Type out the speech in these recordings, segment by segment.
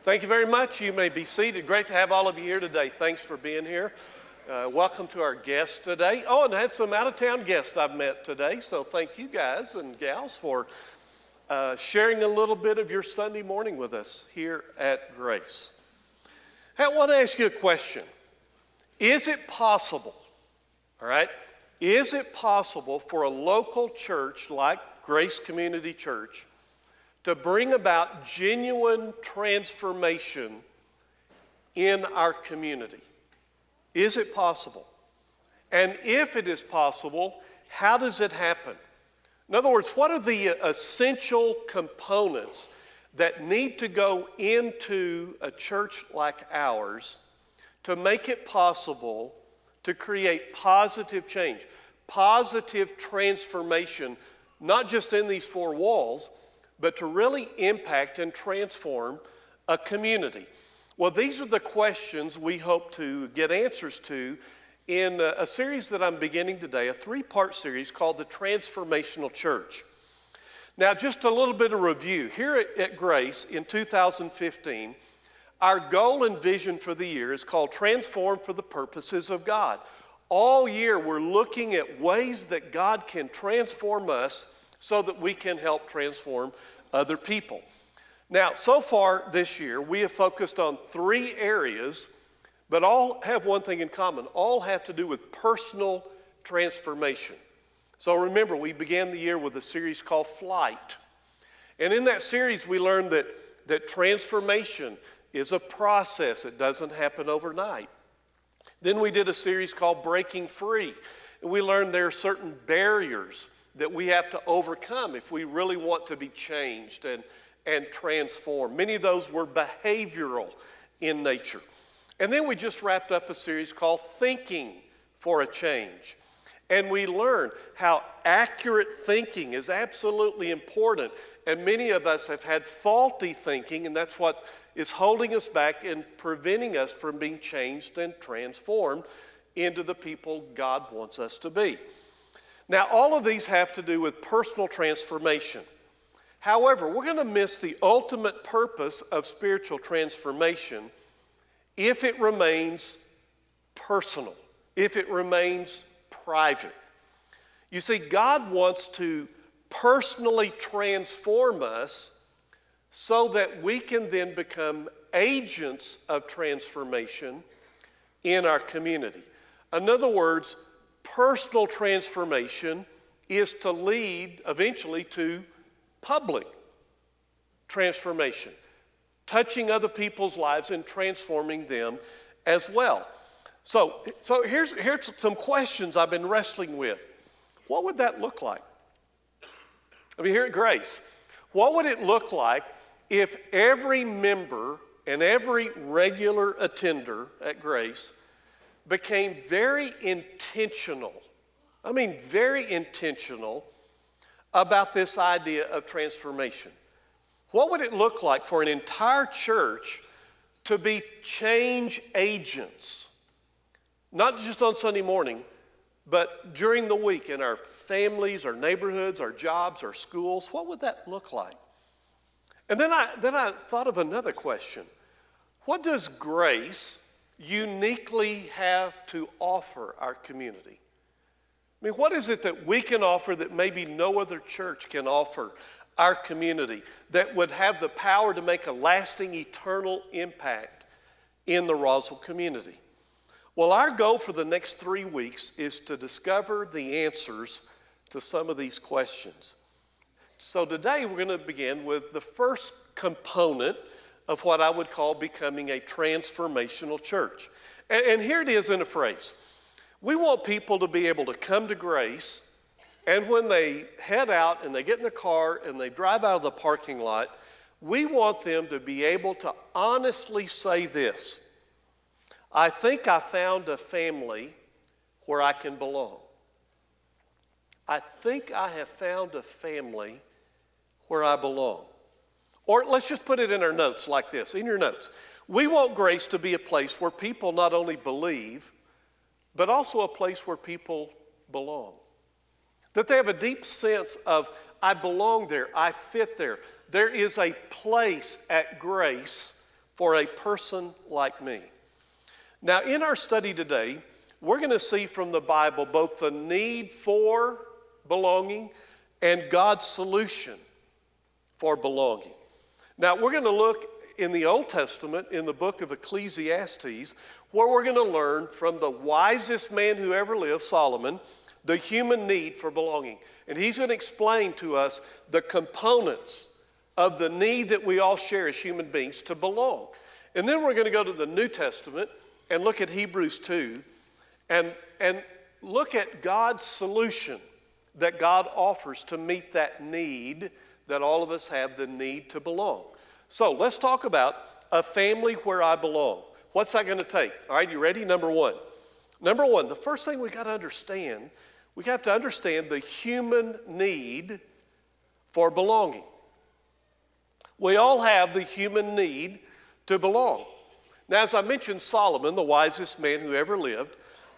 Thank you very much. You may be seated. Great to have all of you here today. Thanks for being here. Welcome to our guests today. Oh, and I had some out-of-town guests I've met today, so thank you guys and gals for sharing a little bit of your Sunday morning with us here at Grace. Hey, I want to ask you a question. Is it possible, all right, is it possible for a local church like Grace Community Church to bring about genuine transformation in our community? Is it possible? And if it is possible, how does it happen? In other words, what are the essential components that need to go into a church like ours to make it possible to create positive change, positive transformation, not just in these four walls, but to really impact and transform a community? Well, these are the questions we hope to get answers to in a series that I'm beginning today, a three-part series called the Transformational Church. Now, just a little bit of review. Here at Grace in 2015, our goal and vision for the year is called Transform for the Purposes of God. All year, we're looking at ways that God can transform us so that we can help transform other people. Now, so far this year, we have focused on three areas, but all have one thing in common. All have to do with personal transformation. So remember, we began the year with a series called Flight. And in that series, we learned that transformation is a process. It doesn't happen overnight. Then we did a series called Breaking Free. And we learned there are certain barriers that we have to overcome if we really want to be changed and transformed. Many of those were behavioral in nature. And then we just wrapped up a series called Thinking for a Change. And we learned how accurate thinking is absolutely important. And many of us have had faulty thinking, and that's what is holding us back and preventing us from being changed and transformed into the people God wants us to be. Now, all of these have to do with personal transformation. However, we're going to miss the ultimate purpose of spiritual transformation if it remains personal, if it remains private. You see, God wants to personally transform us so that we can then become agents of transformation in our community. In other words, personal transformation is to lead eventually to public transformation, touching other people's lives and transforming them as well. So here's some questions I've been wrestling with. What would that look like? I mean, here at Grace, what would it look like if every member and every regular attender at Grace became very intentional, very intentional about this idea of transformation? What would it look like for an entire church to be change agents? Not just on Sunday morning, but during the week in our families, our neighborhoods, our jobs, our schools. What would that look like? And then I thought of another question. What does Grace uniquely have to offer our community? I mean, what is it that we can offer that maybe no other church can offer our community that would have the power to make a lasting, eternal impact in the Roswell community? Well, our goal for the next 3 weeks is to discover the answers to some of these questions. So today we're going to begin with the first component of what I would call becoming a transformational church. And here it is in a phrase. We want people to be able to come to Grace, and when they head out and they get in the car and they drive out of the parking lot, we want them to be able to honestly say this: I think I found a family where I can belong. I think I have found a family where I belong. Or let's just put it in our notes like this, in your notes. We want Grace to be a place where people not only believe, but also a place where people belong. That they have a deep sense of, I belong there, I fit there. There is a place at Grace for a person like me. Now, in our study today, we're going to see from the Bible both the need for belonging and God's solution for belonging. Now, we're going to look in the Old Testament, in the book of Ecclesiastes, where we're going to learn from the wisest man who ever lived, Solomon, the human need for belonging. And he's going to explain to us the components of the need that we all share as human beings to belong. And then we're going to go to the New Testament and look at Hebrews 2 and look at God's solution that God offers to meet that need that all of us have, the need to belong. So let's talk about a family where I belong. What's that going to take? All right, you ready? Number one, the first thing we got to understand, we have to understand the human need for belonging. We all have the human need to belong. Now, as I mentioned, Solomon, the wisest man who ever lived,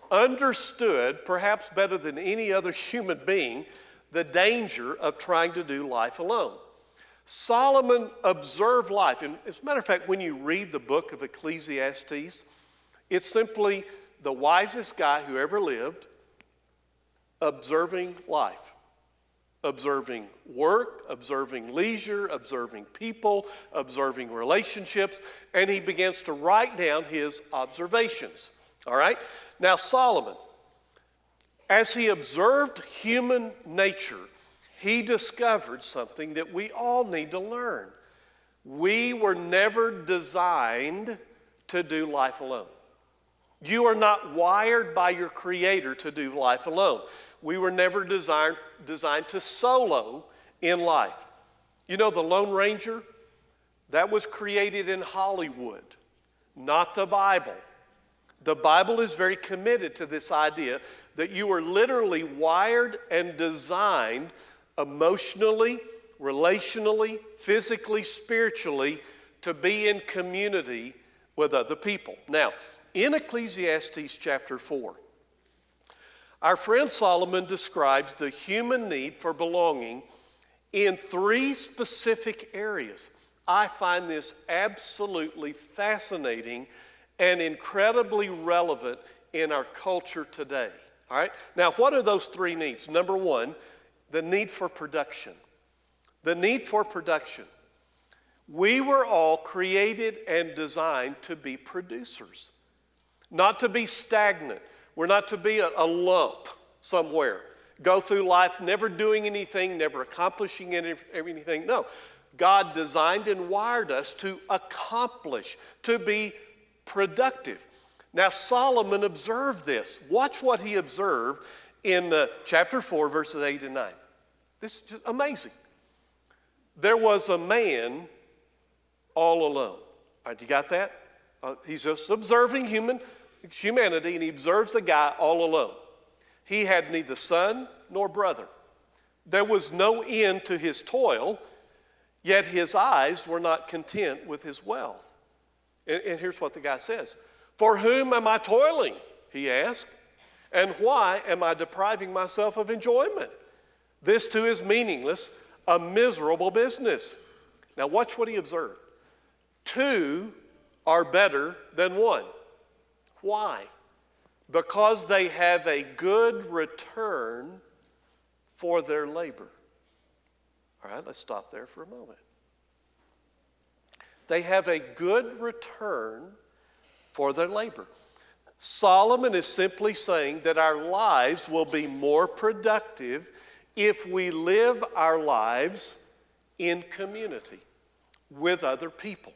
understood, perhaps better than any other human being, the danger of trying to do life alone. Solomon observed life. And as a matter of fact, when you read the book of Ecclesiastes, it's simply the wisest guy who ever lived observing life, observing work, observing leisure, observing people, observing relationships, and he begins to write down his observations. All right? Now, Solomon, as he observed human nature, he discovered something that we all need to learn. We were never designed to do life alone. You are not wired by your Creator to do life alone. We were never designed to solo in life. You know, the Lone Ranger, that was created in Hollywood, not the Bible. The Bible is very committed to this idea that you are literally wired and designed emotionally, relationally, physically, spiritually, to be in community with other people. Now, in Ecclesiastes chapter 4, our friend Solomon describes the human need for belonging in 3 specific areas. I find this absolutely fascinating and incredibly relevant in our culture today. All right? Now, what are those 3 needs? Number 1, the need for production. The need for production. We were all created and designed to be producers, not to be stagnant. We're not to be a lump somewhere, go through life never doing anything, never accomplishing anything. No, God designed and wired us to accomplish, to be productive. Now, Solomon observed this. Watch what he observed in chapter 4, verses 8 and 9. This is just amazing. There was a man all alone. All right, you got that? He's just observing humanity, and he observes the guy all alone. He had neither son nor brother. There was no end to his toil, yet his eyes were not content with his wealth. And here's what the guy says. For whom am I toiling? He asked. And why am I depriving myself of enjoyment? This too is meaningless, a miserable business. Now watch what he observed. 2 are better than 1. Why? Because they have a good return for their labor. All right, let's stop there for a moment. They have a good return for their labor. Solomon is simply saying that our lives will be more productive if we live our lives in community with other people.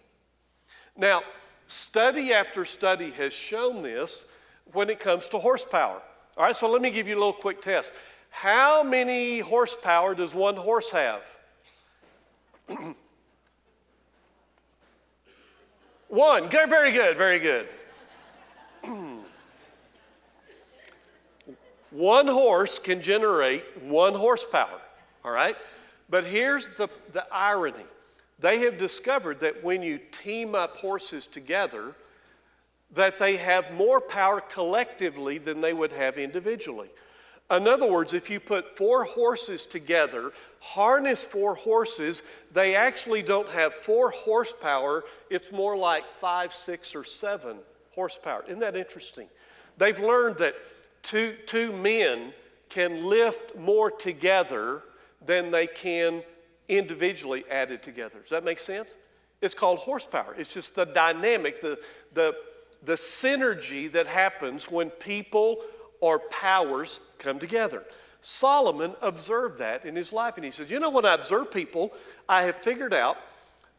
Now, study after study has shown this when it comes to horsepower. All right, so let me give you a little quick test. How many horsepower does one horse have? 1. Good, very good, very good. 1 horse can generate 1 horsepower, all right? But here's the irony. They have discovered that when you team up horses together, that they have more power collectively than they would have individually. In other words, if you put 4 horses together, harness 4 horses, they actually don't have 4 horsepower. It's more like 5, 6, or 7 horsepower. Isn't that interesting? They've learned that two men can lift more together than they can individually added together. Does that make sense? It's called horsepower. It's just the dynamic, the synergy that happens when people or powers come together. Solomon observed that in his life, and he says, when I observe people, I have figured out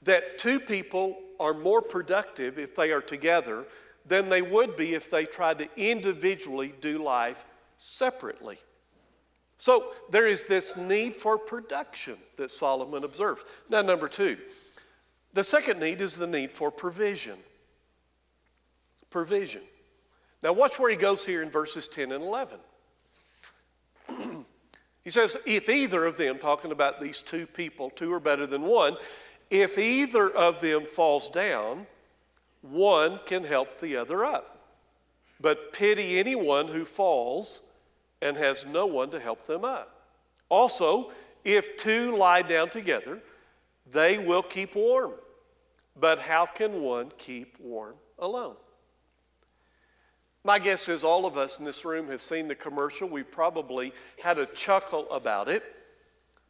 that 2 people are more productive if they are together than they would be if they tried to individually do life separately. So there is this need for production that Solomon observes. Now, number 2, the second need is the need for provision. Provision. Now watch where he goes here in verses 10 and 11. He says, if either of them, talking about these 2 people, 2 are better than 1, if either of them falls down, one can help the other up. But pity anyone who falls and has no one to help them up. Also, if 2 lie down together, they will keep warm. But how can one keep warm alone? My guess is all of us in this room have seen the commercial. We probably had a chuckle about it.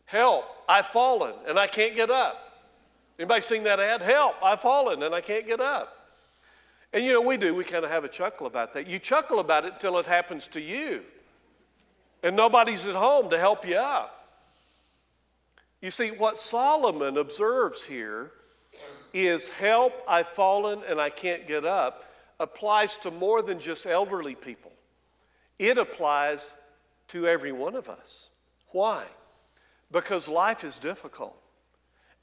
Help, I've fallen and I can't get up. Anybody seen that ad? Help, I've fallen and I can't get up. And we kind of have a chuckle about that. You chuckle about it until it happens to you. And nobody's at home to help you up. You see, what Solomon observes here is help, I've fallen and I can't get up, applies to more than just elderly people. It applies to every one of us. Why? Because life is difficult.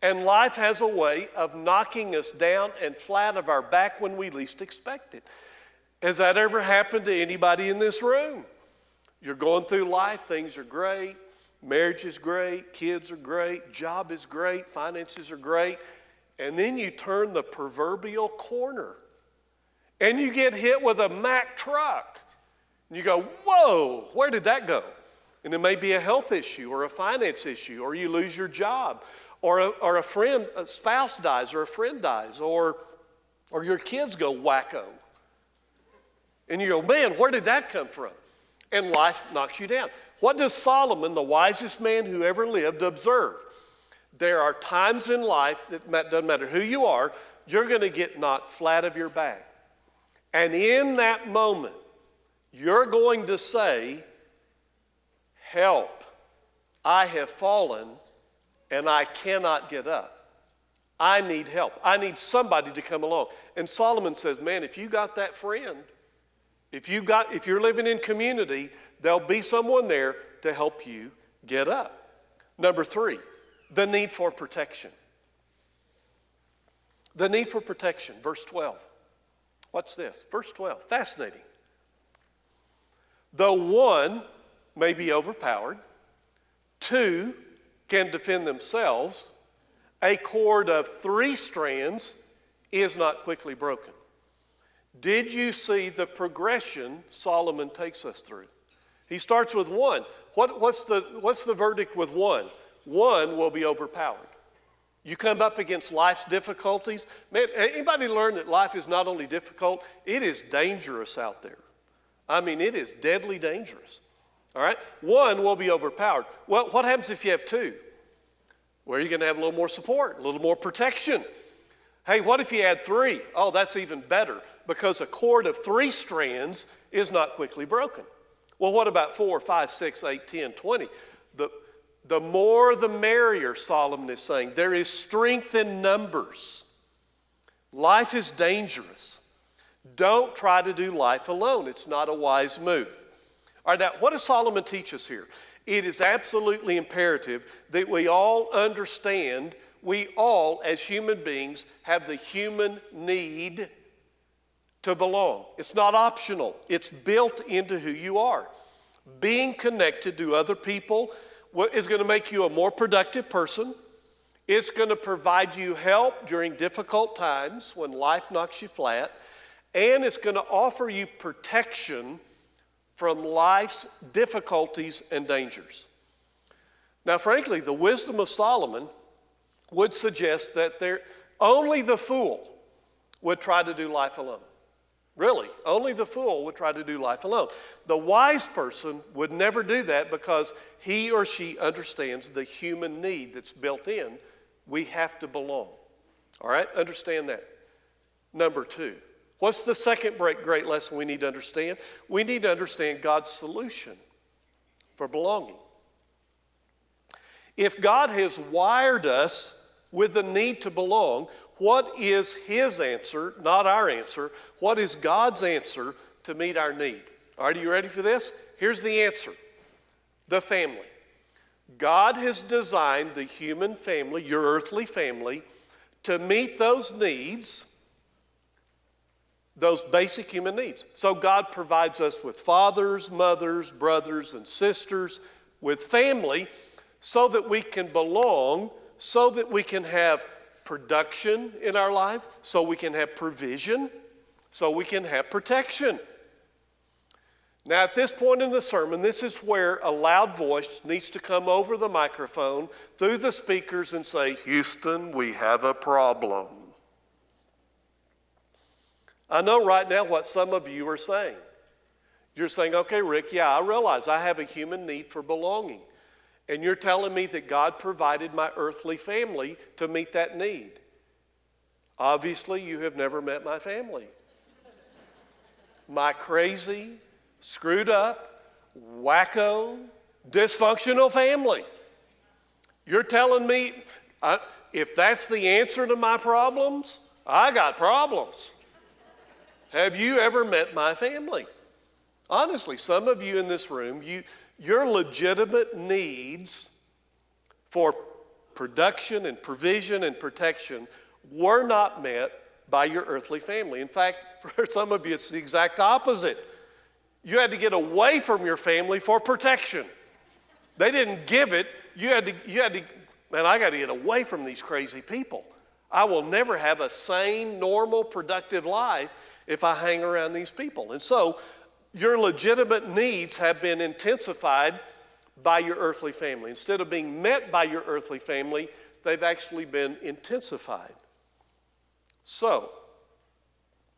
And life has a way of knocking us down and flat of our back when we least expect it. Has that ever happened to anybody in this room? You're going through life, things are great, marriage is great, kids are great, job is great, finances are great, and then you turn the proverbial corner and you get hit with a Mack truck. And you go, whoa, where did that go? And it may be a health issue or a finance issue, or you lose your job, or a spouse dies, or a friend dies, or your kids go wacko. And you go, man, where did that come from? And life knocks you down. What does Solomon, the wisest man who ever lived, observe? There are times in life that doesn't matter who you are, you're going to get knocked flat of your back. And in that moment, you're going to say, help, I have fallen and I cannot get up. I need help. I need somebody to come along. And Solomon says, man, if you got that friend, if you're living in community, there'll be someone there to help you get up. Number 3, the need for protection. The need for protection, verse 12. What's this? Verse 12, fascinating. Though one may be overpowered, 2 can defend themselves, a cord of 3 strands is not quickly broken. Did you see the progression Solomon takes us through? He starts with 1. What's the verdict with 1? 1 will be overpowered. You come up against life's difficulties. Man, anybody learn that life is not only difficult, it is dangerous out there. I mean, it is deadly dangerous. All right? 1 will be overpowered. Well, what happens if you have 2? Well, you're going to have a little more support, a little more protection. Hey, what if you add 3? Oh, that's even better, because a cord of 3 strands is not quickly broken. Well, what about 4, 5, 6, 8, 10, 20? The more the merrier, Solomon is saying. There is strength in numbers. Life is dangerous. Don't try to do life alone. It's not a wise move. All right, now, what does Solomon teach us here? It is absolutely imperative that we all understand, we all, as human beings, have the human need to belong. It's not optional. It's built into who you are. Being connected to other people is going to make you a more productive person. It's going to provide you help during difficult times when life knocks you flat. And it's going to offer you protection from life's difficulties and dangers. Now, frankly, the wisdom of Solomon would suggest that only the fool would try to do life alone. Really, only the fool would try to do life alone. The wise person would never do that because he or she understands the human need that's built in. We have to belong. All right, understand that. Number two, what's the second great lesson we need to understand? We need to understand God's solution for belonging. If God has wired us with the need to belong, what is his answer, not our answer? What is God's answer to meet our need? All right, are you ready for this? Here's the answer. The family. God has designed the human family, your earthly family, to meet those needs, those basic human needs. So God provides us with fathers, mothers, brothers, and sisters, with family, so that we can belong, so that we can have production in our life, so we can have provision, so we can have protection. Now, at this point in the sermon, this is where a loud voice needs to come over the microphone through the speakers and say, "Houston, we have a problem." I know right now what some of you are saying. You're saying, "Okay, Rick, yeah, I realize I have a human need for belonging. And you're telling me that God provided my earthly family to meet that need. Obviously, you have never met my family. My crazy, screwed up, wacko, dysfunctional family. You're telling me if that's the answer to my problems, I got problems. Have you ever met my family?" Honestly, some of you in this room, your legitimate needs for production and provision and protection were not met by your earthly family. In fact, for some of you, it's the exact opposite. You had to get away from your family for protection. They didn't give it. You had to, man, I got to get away from these crazy people. I will never have a sane, normal, productive life if I hang around these people. And so, your legitimate needs have been intensified by your earthly family. Instead of being met by your earthly family, they've actually been intensified. So,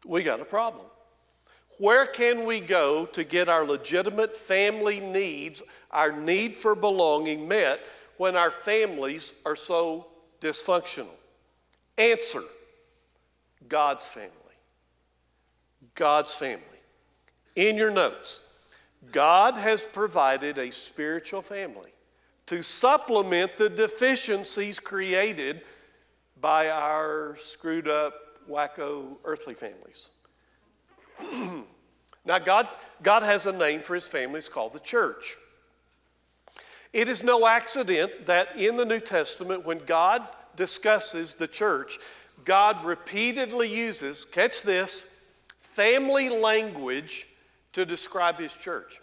we got a problem. Where can we go to get our legitimate family needs, our need for belonging met when our families are so dysfunctional? Answer: God's family. God's family. In your notes, God has provided a spiritual family to supplement the deficiencies created by our screwed up, wacko earthly families. Now, God has a name for his family. It's called the church. It is no accident that in the New Testament, when God discusses the church, God repeatedly uses, catch this, family language to describe his church.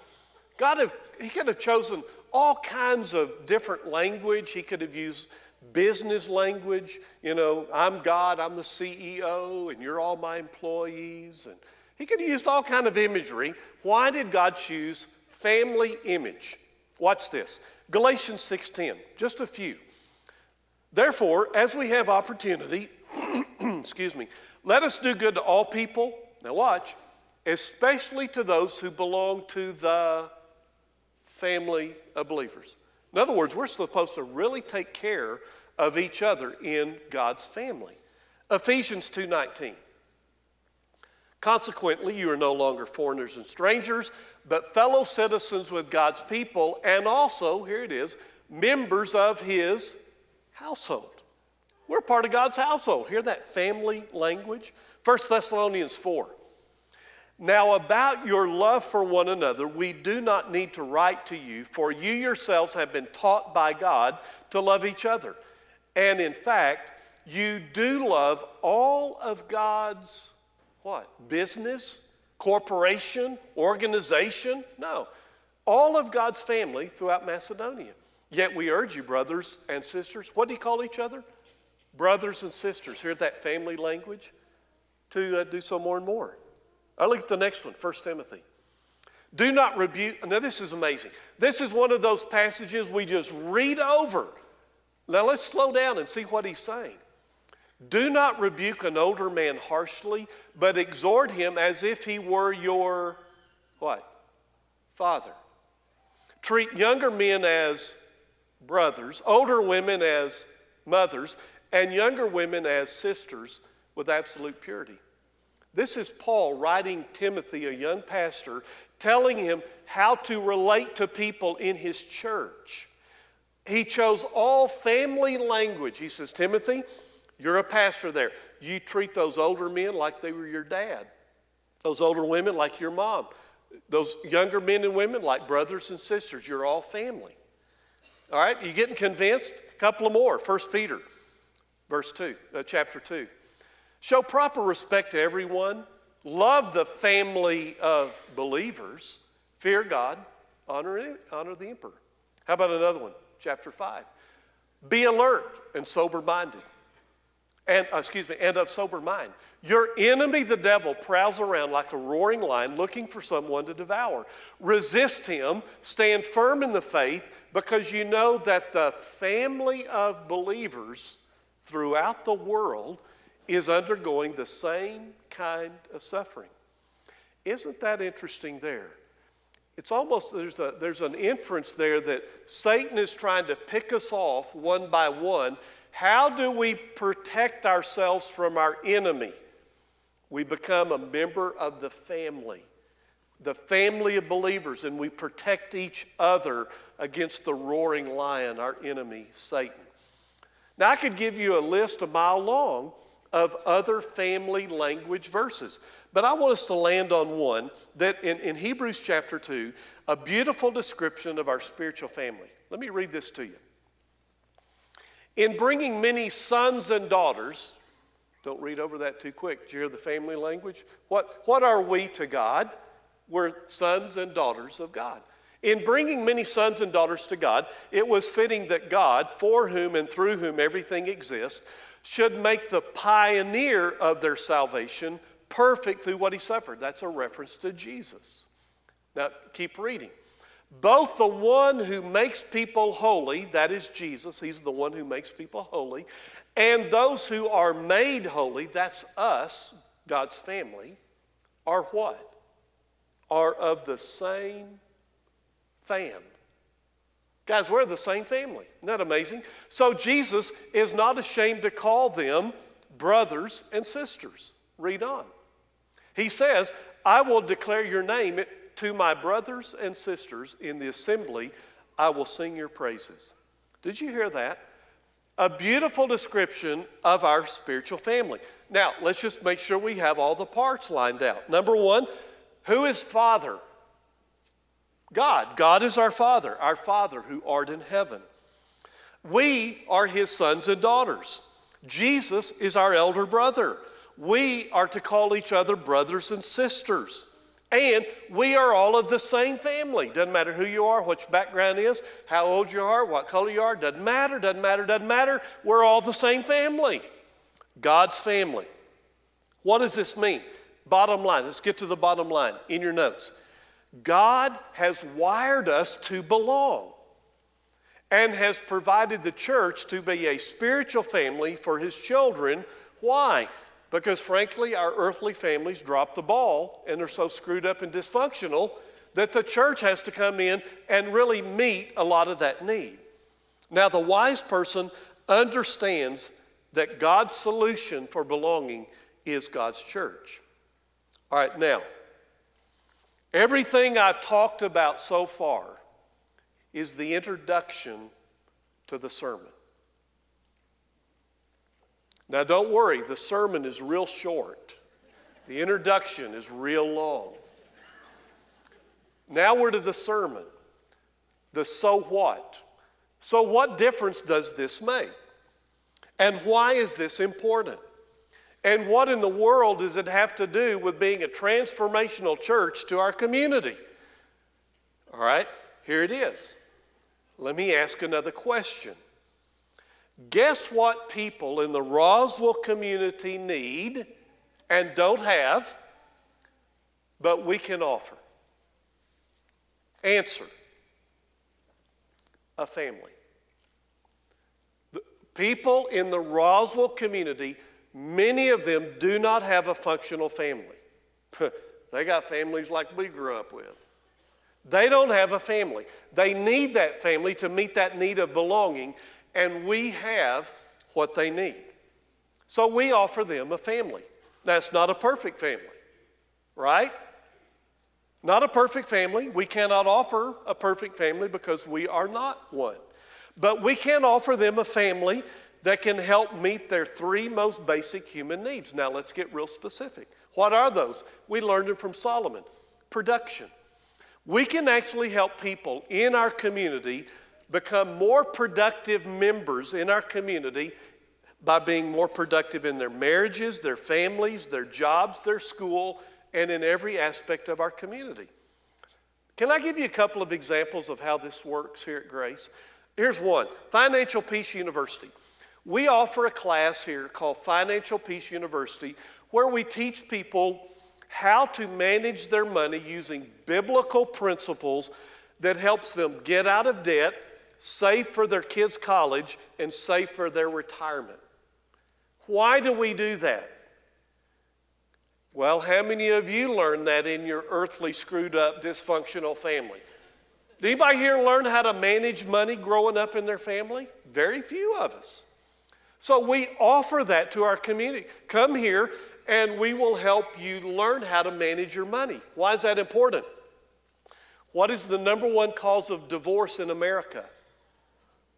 He could have chosen all kinds of different language. He could have used business language. You know, I'm God, I'm the CEO, and you're all my employees. And he could have used all kind of imagery. Why did God choose family image? Watch this. Galatians 6:10, just a few. "Therefore, as we have opportunity, let us do good to all people." Now watch. "Especially to those who belong to the family of believers." In other words, we're supposed to really take care of each other in God's family. Ephesians 2:19. "Consequently, you are no longer foreigners and strangers, but fellow citizens with God's people, and also," here it is, "members of his household." We're part of God's household. Hear that family language? 1 Thessalonians 4. "Now about your love for one another, we do not need to write to you, for you yourselves have been taught by God to love each other. And in fact, you do love all of God's," what? "Business, corporation, organization?" No. "All of God's family throughout Macedonia. Yet we urge you, brothers and sisters," what do you call each other? Brothers and sisters. Hear that family language? "To do so more and more." I look at the next one, 1 Timothy. Do not rebuke. Now this is amazing. This is one of those passages we just read over. Now let's slow down and see what he's saying. Do not rebuke an older man harshly, but exhort him as if he were your, what? Father. Treat younger men as brothers, older women as mothers, and younger women as sisters with absolute purity. This is Paul writing Timothy, a young pastor, telling him how to relate to people in his church. He chose all family language. He says, Timothy, you're a pastor there. You treat those older men like they were your dad. Those older women like your mom. Those younger men and women like brothers and sisters. You're all family. All right, you getting convinced? A couple of more. 1 Peter, chapter 2. Show proper respect to everyone. Love the family of believers. Fear God. Honor the emperor. How about another one? Chapter 5. Be alert and sober-minded. And of sober mind. Your enemy, the devil, prowls around like a roaring lion looking for someone to devour. Resist him, stand firm in the faith, because you know that the family of believers throughout the world is undergoing the same kind of suffering. Isn't that interesting there? It's almost, there's an inference there that Satan is trying to pick us off one by one. How do we protect ourselves from our enemy? We become a member of the family of believers, and we protect each other against the roaring lion, our enemy, Satan. Now, I could give you a list a mile long of other family language verses, but I want us to land on one that in Hebrews chapter 2, a beautiful description of our spiritual family. Let me read this to you. In bringing many sons and daughters, don't read over that too quick. Did you hear the family language? What are we to God? We're sons and daughters of God. In bringing many sons and daughters to God, it was fitting that God, for whom and through whom everything exists, should make the pioneer of their salvation perfect through what he suffered. That's a reference to Jesus. Now, keep reading. Both the one who makes people holy, that is Jesus, he's the one who makes people holy, and those who are made holy, that's us, God's family, are what? Are of the same fam. Guys, we're the same family. Isn't that amazing? So Jesus is not ashamed to call them brothers and sisters. Read on. He says, I will declare your name to my brothers and sisters in the assembly. I will sing your praises. Did you hear that? A beautiful description of our spiritual family. Now, let's just make sure we have all the parts lined out. Number one, who is Father? God. God is our Father who art in heaven. We are his sons and daughters. Jesus is our elder brother. We are to call each other brothers and sisters. And we are all of the same family. Doesn't matter who you are, what your background is, how old you are, what color you are. Doesn't matter. We're all the same family. God's family. What does this mean? Bottom line. Let's get to the bottom line in your notes. God has wired us to belong and has provided the church to be a spiritual family for his children. Why? Because frankly, our earthly families dropped the ball and they're so screwed up and dysfunctional that the church has to come in and really meet a lot of that need. Now, the wise person understands that God's solution for belonging is God's church. All right, now, everything I've talked about so far is the introduction to the sermon. Now, don't worry, the sermon is real short. The introduction is real long. Now we're to the sermon. The so what. So what difference does this make? And why is this important? And what in the world does it have to do with being a transformational church to our community? All right, here it is. Let me ask another question. Guess what people in the Roswell community need and don't have, but we can offer? Answer: a family. The people in the Roswell community, many of them do not have a functional family. They got families like we grew up with. They don't have a family. They need that family to meet that need of belonging, and we have what they need. So we offer them a family. That's not a perfect family, right? Not a perfect family. We cannot offer a perfect family because we are not one. But we can offer them a family that can help meet their three most basic human needs. Now let's get real specific. What are those? We learned them from Solomon. Production. We can actually help people in our community become more productive members in our community by being more productive in their marriages, their families, their jobs, their school, and in every aspect of our community. Can I give you a couple of examples of how this works here at Grace? Here's one, Financial Peace University. We offer a class here called Financial Peace University where we teach people how to manage their money using biblical principles that helps them get out of debt, save for their kids' college, and save for their retirement. Why do we do that? Well, how many of you learned that in your earthly, screwed up, dysfunctional family? Did anybody here learn how to manage money growing up in their family? Very few of us. So we offer that to our community. Come here and we will help you learn how to manage your money. Why is that important? What is the number one cause of divorce in America?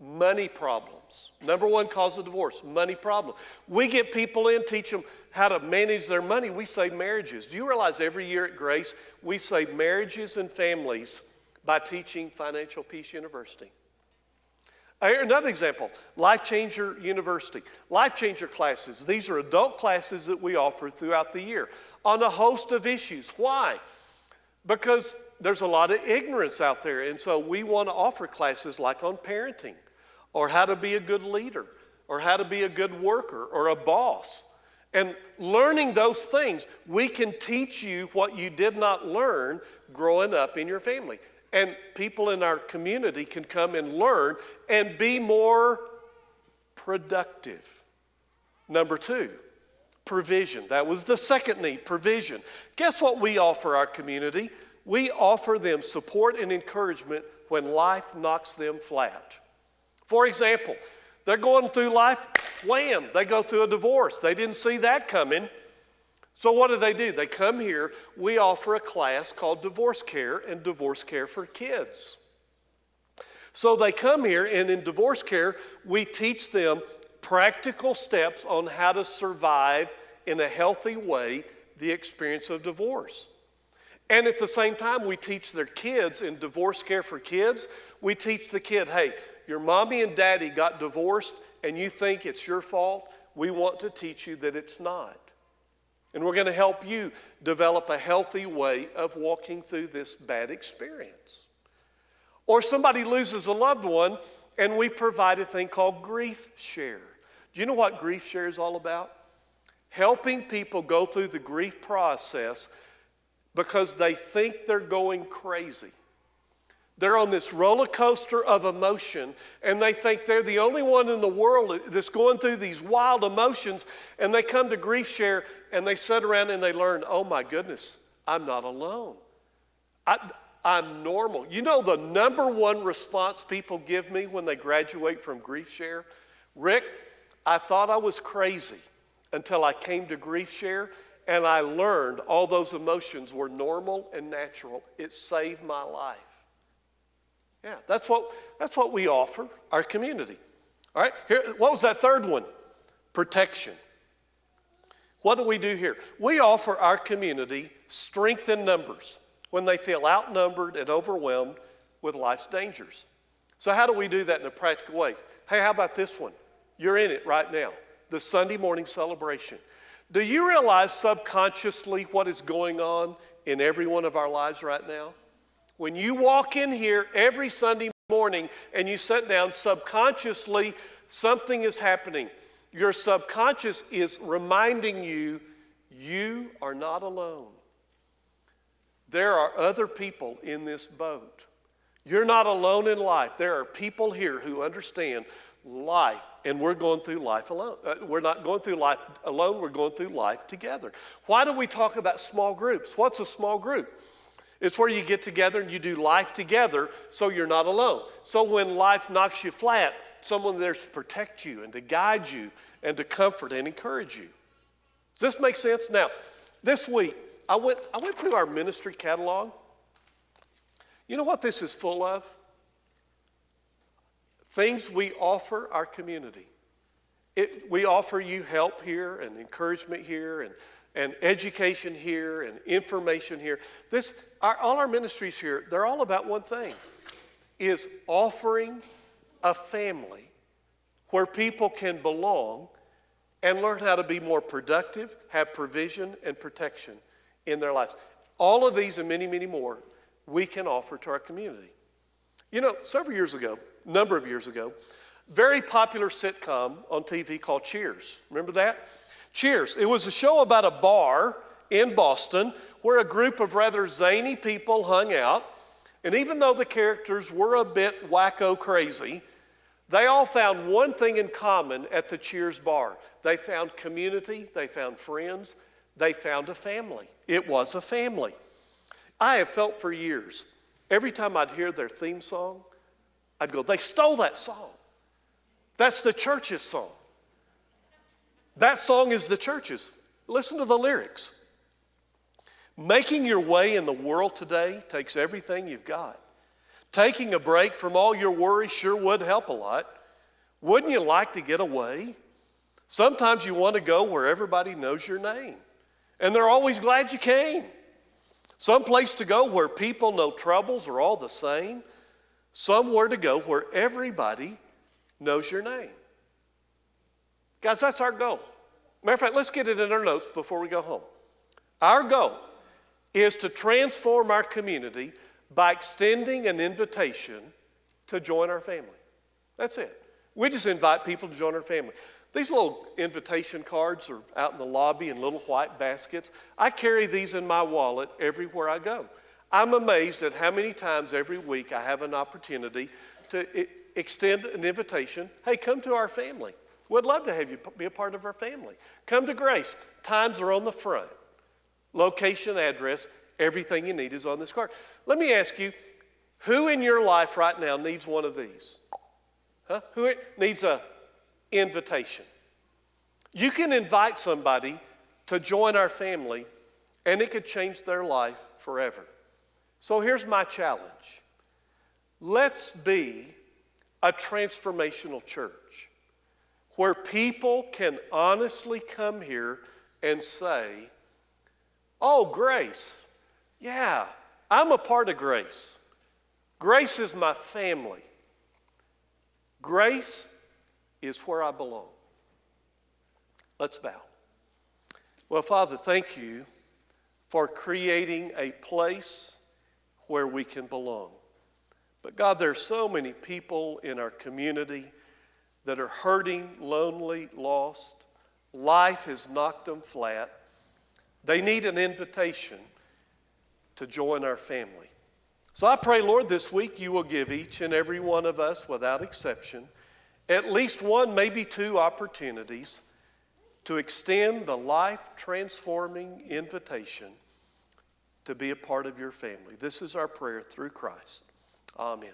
Money problems. Number one cause of divorce, money problem. We get people in, teach them how to manage their money. We save marriages. Do you realize every year at Grace, we save marriages and families by teaching Financial Peace University? Another example, Life Changer University. Life Changer classes. These are adult classes that we offer throughout the year on a host of issues. Why? Because there's a lot of ignorance out there, and so we want to offer classes like on parenting, or how to be a good leader, or how to be a good worker, or a boss. And learning those things, we can teach you what you did not learn growing up in your family. And people in our community can come and learn and be more productive. Number two, provision. That was the second need, provision. Guess what we offer our community? We offer them support and encouragement when life knocks them flat. For example, they're going through life, wham, they go through a divorce. They didn't see that coming. So what do? They come here. We offer a class called Divorce Care and Divorce Care for Kids. So they come here, and in Divorce Care, we teach them practical steps on how to survive in a healthy way the experience of divorce. And at the same time, we teach their kids in Divorce Care for Kids, we teach the kid, hey, your mommy and daddy got divorced and you think it's your fault. We want to teach you that it's not. And we're going to help you develop a healthy way of walking through this bad experience. Or somebody loses a loved one and we provide a thing called Grief Share. Do you know what Grief Share is all about? Helping people go through the grief process because they think they're going crazy. They're on this roller coaster of emotion, and they think they're the only one in the world that's going through these wild emotions, and they come to Grief Share, and they sit around and they learn, oh my goodness, I'm not alone. I'm normal. You know the number one response people give me when they graduate from Grief Share? Rick, I thought I was crazy until I came to Grief Share, and I learned all those emotions were normal and natural. It saved my life. Yeah, that's what we offer our community. All right, here, what was that third one? Protection. What do we do here? We offer our community strength in numbers when they feel outnumbered and overwhelmed with life's dangers. So how do we do that in a practical way? Hey, how about this one? You're in it right now, the Sunday morning celebration. Do you realize subconsciously what is going on in every one of our lives right now? When you walk in here every Sunday morning and you sit down, subconsciously something is happening. Your subconscious is reminding you, you are not alone. There are other people in this boat. You're not alone in life. There are people here who understand life, and we're going through life alone. We're not going through life alone, we're going through life together. Why do we talk about small groups? What's a small group? It's where you get together and you do life together so you're not alone. So when life knocks you flat, someone there to protect you and to guide you and to comfort and encourage you. Does this make sense? Now, this week, I went through our ministry catalog. You know what this is full of? Things we offer our community. We offer you help here and encouragement here and education here and information here. All our ministries here, they're all about one thing, is offering a family where people can belong and learn how to be more productive, have provision and protection in their lives. All of these and many, many more we can offer to our community. You know, a number of years ago, very popular sitcom on TV called Cheers. Remember that? Cheers. It was a show about a bar in Boston where a group of rather zany people hung out. And even though the characters were a bit wacko crazy, they all found one thing in common at the Cheers bar. They found community, they found friends, they found a family. It was a family. I have felt for years, every time I'd hear their theme song, I'd go, they stole that song. That's the church's song. That song is the church's. Listen to the lyrics. Making your way in the world today takes everything you've got. Taking a break from all your worry sure would help a lot. Wouldn't you like to get away? Sometimes you want to go where everybody knows your name, and they're always glad you came. Some place to go where people know troubles are all the same. Somewhere to go where everybody knows your name. Guys, that's our goal. Matter of fact, let's get it in our notes before we go home. Our goal is to transform our community by extending an invitation to join our family. That's it. We just invite people to join our family. These little invitation cards are out in the lobby in little white baskets. I carry these in my wallet everywhere I go. I'm amazed at how many times every week I have an opportunity to extend an invitation. Hey, come to our family. We'd love to have you be a part of our family. Come to Grace. Times are on the front. Location, address, everything you need is on this card. Let me ask you, who in your life right now needs one of these? Who needs an invitation? You can invite somebody to join our family, and it could change their life forever. So here's my challenge. Let's be a transformational church where people can honestly come here and say, oh, Grace, yeah, I'm a part of Grace. Grace is my family. Grace is where I belong. Let's bow. Well, Father, thank you for creating a place where we can belong. But God, there are so many people in our community that are hurting, lonely, lost. Life has knocked them flat. They need an invitation to join our family. So I pray, Lord, this week you will give each and every one of us, without exception, at least one, maybe two opportunities to extend the life-transforming invitation to be a part of your family. This is our prayer through Christ. Amen.